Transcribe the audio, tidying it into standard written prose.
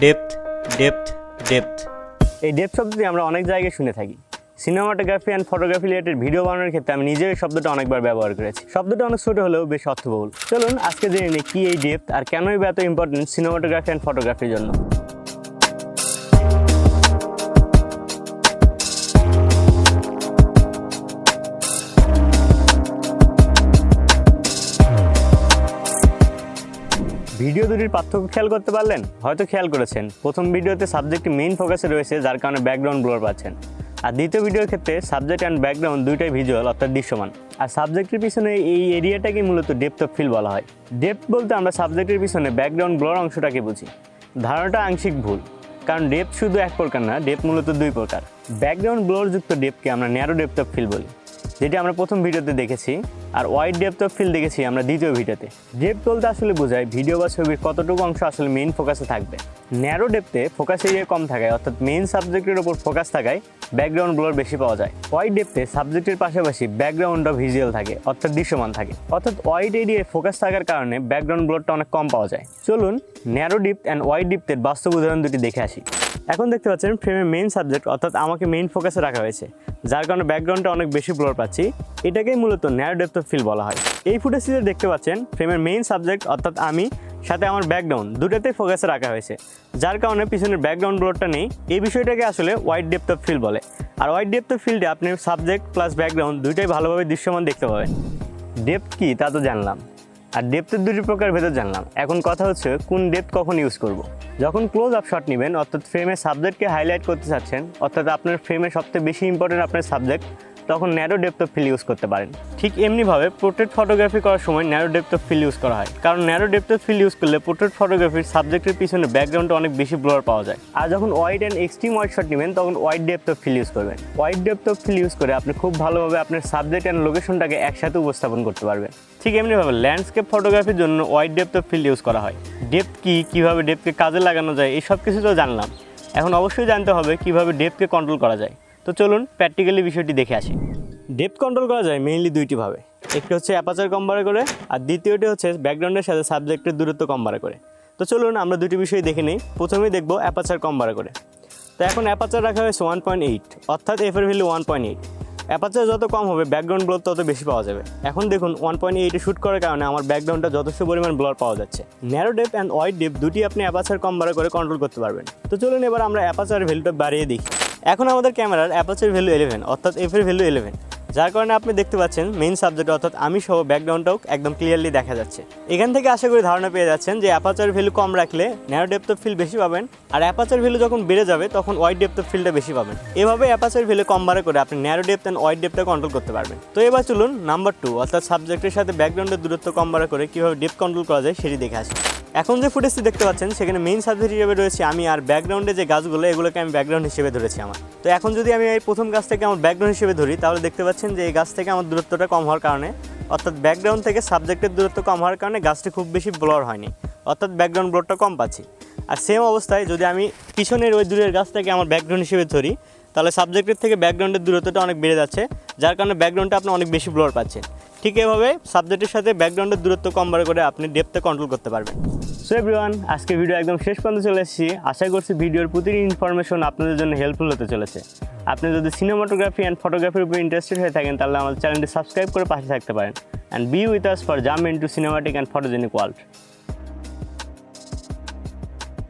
Depth depth depth এই depth শব্দটি আমরা অনেক জায়গায় শুনে থাকি। Cinematography and photography related video বানানোর ক্ষেত্রে আমি নিজেও এই শব্দটা অনেকবার ব্যবহার করেছি। শব্দটা অনেক ছোটো হলেও বেশ অর্থবহুল। চলুন আজকে জেনে নিই কি এই ডেপথ আর কেনই বা এত ইম্পর্টেন্ট সিনেমাটোগ্রাফি অ্যান্ড ফটোগ্রাফির জন্য। ভিডিও দুটির পার্থক্য খেয়াল করতে পারলেন? হয়তো খেয়াল করেছেন, প্রথম ভিডিওতে সাবজেক্টটি মেইন ফোকাসে রয়েছে, যার কারণে ব্যাকগ্রাউন্ড ব্লার পাচ্ছেন। আর দ্বিতীয় ভিডিওর ক্ষেত্রে সাবজেক্ট অ্যান্ড ব্যাকগ্রাউন্ড দুইটাই ভিজুয়াল অর্থাৎ দৃশ্যমান। আর সাবজেক্টের পিছনে এই এরিয়াটাকে মূলত ডেপথ অফ ফিল্ড বলা হয়। ডেপথ বলতে আমরা সাবজেক্টের পিছনে ব্যাকগ্রাউন্ড ব্লার অংশটাকে বুঝি। ধারণাটা আংশিক ভুল, কারণ ডেপথ শুধু এক প্রকার না, ডেপথ মূলত দুই প্রকার। ব্যাকগ্রাউন্ড ব্লার যুক্ত ডেপথকে আমরা ন্যারো ডেপথ অফ ফিল্ড বলি, যেটি আমরা প্রথম ভিডিওতে দেখেছি, আর ওয়াইড ডেপথ অফ ফিল্ড দেখেছি আমরা দ্বিতীয় ভিডিওতে। ডেপথ বলতে আসলে বোঝায় ভিডিও বা ছবির কতটুকু অংশ আসলে মেইন ফোকাসে থাকবে। ন্যারো ডেপথে ফোকাস এরিয়া কম থাকায় অর্থাৎ মেইন সাবজেক্টের ওপর ফোকাস থাকায় ব্যাকগ্রাউন্ড ব্লার বেশি পাওয়া যায়। ওয়াইড ডেপথে সাবজেক্টের পাশাপাশি ব্যাকগ্রাউন্ডও ভিজুয়াল থাকে অর্থাৎ দৃশ্যমান থাকে। অর্থাৎ ওয়াইড এরিয়ায় ফোকাস থাকার কারণে ব্যাকগ্রাউন্ড ব্লারটা অনেক কম পাওয়া যায়। চলুন ন্যারো ডেপথ অ্যান্ড ওয়াইড ডেপথের বাস্তব উদাহরণ দুটি দেখে আসি। এখন দেখতে পাচ্ছেন ফ্রেমের মেইন সাবজেক্ট অর্থাৎ আমাকে মেইন ফোকাসে রাখা হয়েছে, যার কারণে ব্যাকগ্রাউন্ডটা অনেক বেশি ব্লার পাচ্ছি। এটাকেই মূলত ন্যারো ডেপথ অফ ফিল্ড বলা হয়। এই ফুটেজটিতে দেখতে পাচ্ছেন ফ্রেমের মেইন সাবজেক্ট অর্থাৎ আমি সাথে আমার ব্যাকগ্রাউন্ড দুটোতেই ফোকাসে রাখা হয়েছে, যার কারণে পিছনের ব্যাকগ্রাউন্ড ব্লারটা নেই। এই বিষয়টাকে আসলে ওয়াইড ডেপথ অফ ফিল্ড বলে। আর ওয়াইড ডেপথ অফ ফিল্ডে আপনি সাবজেক্ট প্লাস ব্যাকগ্রাউন্ড দুইটাই ভালোভাবে দৃশ্যমান দেখতে পাবেন। ডেপথ কি তা তো জানলাম, আর ডেপথের দুটি প্রকার ভেতর জানলাম। এখন কথা হচ্ছে কোন ডেপথ কখন ইউজ করব। যখন ক্লোজ আপ শট নেবেন অর্থাৎ ফ্রেমের সাবজেক্টকে হাইলাইট করতে চাচ্ছেন, অর্থাৎ আপনার ফ্রেমে সবচেয়ে বেশি ইম্পর্টেন্ট আপনার সাবজেক্ট, তখন narrow depth of field use করতে পারেন। ঠিক এমনিভাবে পোর্ট্রেট ফটোগ্রাফি করার সময় narrow depth of field use করা হয়, কারণ narrow depth of field use করলে পোর্ট্রেট ফটোগ্রাফির সাবজেক্টের পিছনে ব্যাকগ্রাউন্ডটা অনেক বেশি ব্লার পাওয়া যায়। আর যখন wide and extreme wide shot নেবেন তখন wide depth of field use করবেন। Wide depth of field use করে আপনি খুব ভালোভাবে আপনার সাবজেক্ট অ্যান্ড লোকেশনটাকে একসাথে উপস্থাপন করতে পারবেন। ঠিক এমনিভাবে ল্যান্ডস্কেপ ফটোগ্রাফির জন্য wide depth of field use করা হয়। ডেপথ কি, কীভাবে ডেপথকে কাজে লাগানো যায়, এই সব কিছু তো জানলাম। এখন অবশ্যই জানতে হবে কীভাবে ডেপথকে কন্ট্রোল করা যায়। তো চলুন প্র্যাকটিক্যালি বিষয়টি দেখে আসি। ডেপথ কন্ট্রোল করা যায় মেইনলি দুইটিভাবে। একটি হচ্ছে অ্যাপারচার কম বাড়া করে, আর দ্বিতীয়টি হচ্ছে ব্যাকগ্রাউন্ডের সাথে সাবজেক্টের দূরত্ব কম বাড়া করে। তো চলুন আমরা দুটি বিষয় দেখে নিই। প্রথমেই দেখব অ্যাপারচার কম বাড়া করে। তো এখন অ্যাপারচার রাখা হয়েছে 1.8, অর্থাৎ এফের ভ্যালু 1.8। অ্যাপারচার যত কম হবে ব্যাকগ্রাউন্ড ব্লার তত বেশি পাওয়া যাবে। এখন দেখুন 1.8-এ শ্যুট করার কারণে আমার ব্যাকগ্রাউন্ডটা যথেষ্ট পরিমাণ ব্লার পাওয়া যাচ্ছে। Narrow depth and wide depth দুটি আপনি অ্যাপারচার কম বাড়া করে কন্ট্রোল করতে পারবেন। তো চলুন এবার আমরা অ্যাপারচার ভ্যালুটা বাড়িয়ে দেখি। এখন আমাদের ক্যামেরার অ্যাপারচার ভ্যালু 11 অর্থাৎ এফের ভ্যালু 11, যার কারণে আপনি দেখতে পাচ্ছেন মেইন সাবজেক্ট অর্থাৎ আমি সহ ব্যাকগ্রাউন্ডটাও একদম ক্লিয়ারলি দেখা যাচ্ছে। এখান থেকে আশা করি ধারণা পেয়ে যাচ্ছেন যে অ্যাপারচার ভ্যালু কম রাখলে ন্যারো ডেপথ অফ ফিল্ড বেশি পাবেন, আর অ্যাপারচার ভ্যালু যখন বেড়ে যাবে তখন ওয়াইড ডেপথ অফ ফিল্ডটা বেশি পাবেন। এভাবে অ্যাপারচার ভ্যালু কম বাড়া করে আপনি ন্যারো ডেপথ অ্যান্ড ওয়াইড ডেপথটা কন্ট্রোল করতে পারবেন। তো এবার চলুন নাম্বার 2 অর্থাৎ সাবজেক্টের সাথে ব্যাকগ্রাউন্ডের দূরত্ব কম বাড়া করে কীভাবে ডেপথ কন্ট্রোল করা যায় সেটি দেখে আসি। এখন যে ফুটেজটি দেখতে পাচ্ছেন সেখানে মেইন সাবজেক্ট হিসেবে রয়েছে আমি, আর ব্যাকগ্রাউন্ডে যে গাছগুলো এগুলোকে আমি ব্যাকগ্রাউন্ড হিসেবে ধরেছি আমার। তো এখন যদি আমি এই প্রথম গাছটাকে আমার ব্যাকগ্রাউন্ড হিসেবে ধরি, তাহলে দেখতে পাচ্ছেন যে এই গাছ থেকে আমার দূরত্বটা কম হওয়ার কারণে, অর্থাৎ ব্যাকগ্রাউন্ড থেকে সাবজেক্টের দূরত্ব কম হওয়ার কারণে গাছটি খুব বেশি ব্লার হয়নি, অর্থাৎ ব্যাকগ্রাউন্ড ব্লারটা কম পাচ্ছি। আর সেম অবস্থায় যদি আমি পিছনের ওই দূরের গাছটাকে আমার ব্যাকগ্রাউন্ড হিসেবে ধরি, তাহলে সাবজেক্টের থেকে ব্যাকগ্রাউন্ডের দূরত্বটা অনেক বেড়ে যাচ্ছে, যার কারণে ব্যাকগ্রাউন্ডটা আপনি অনেক বেশি ব্লার পাচ্ছেন। ঠিক এভাবে সাবজেক্টের সাথে ব্যাকগ্রাউন্ডের দূরত্ব কম বাড়া করে আপনি ডেপথে কন্ট্রোল করতে পারবেন। সো এভরিওয়ান, আজকে ভিডিও একদম শেষ পর্যন্ত চলে এসেছি। আশা করছি ভিডিওর প্রতিটি ইনফরমেশন আপনাদের জন্য হেল্পফুল হতে চলেছে। আপনি যদি সিনেমাটোগ্রাফি অ্যান্ড ফটোগ্রাফির উপর ইন্টারেস্টেড হয়ে থাকেন, তাহলে আমাদের চ্যানেলটি সাবস্ক্রাইব করে পাশে থাকতে পারেন। And B with us for jump into cinematic and photogenic world.